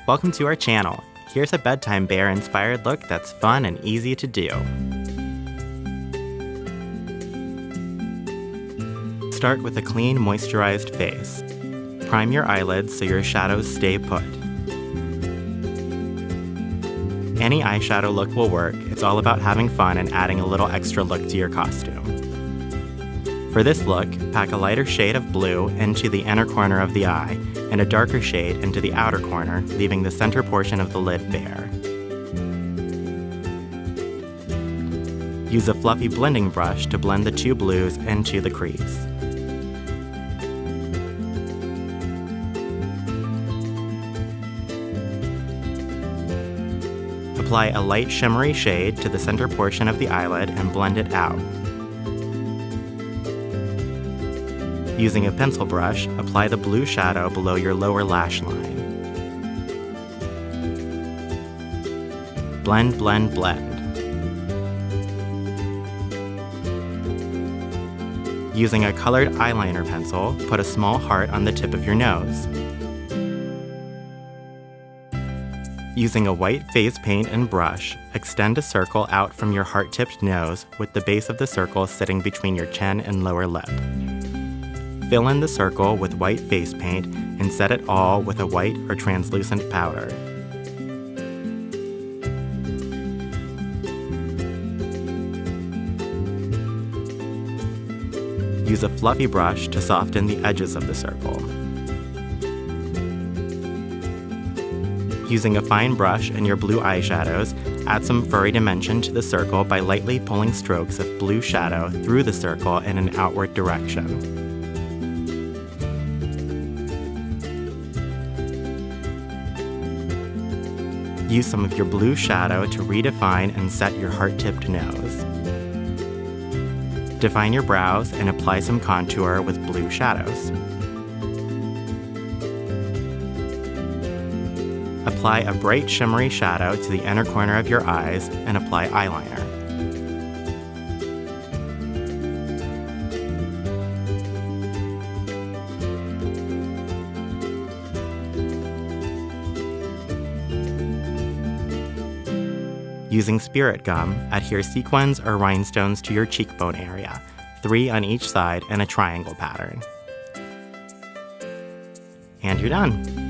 Welcome to our channel. Here's a bedtime bear-inspired look that's fun and easy to do. Start with a clean, moisturized face. Prime your eyelids so your shadows stay put. Any eyeshadow look will work. It's all about having fun and adding a little extra look to your costume. For this look, pack a lighter shade of blue into the inner corner of the eye and a darker shade into the outer corner, leaving the center portion of the lid bare. Use a fluffy blending brush to blend the two blues into the crease. Apply a light shimmery shade to the center portion of the eyelid and blend it out. Using a pencil brush, apply the blue shadow below your lower lash line. Blend, blend, blend. Using a colored eyeliner pencil, put a small heart on the tip of your nose. Using a white face paint and brush, extend a circle out from your heart-tipped nose with the base of the circle sitting between your chin and lower lip. Fill in the circle with white face paint and set it all with a white or translucent powder. Use a fluffy brush to soften the edges of the circle. Using a fine brush and your blue eyeshadows, add some furry dimension to the circle by lightly pulling strokes of blue shadow through the circle in an outward direction. Use some of your blue shadow to redefine and set your heart-tipped nose. Define your brows and apply some contour with blue shadows. Apply a bright shimmery shadow to the inner corner of your eyes and apply eyeliner. Using spirit gum, adhere sequins or rhinestones to your cheekbone area, 3 on each side in a triangle pattern. And you're done!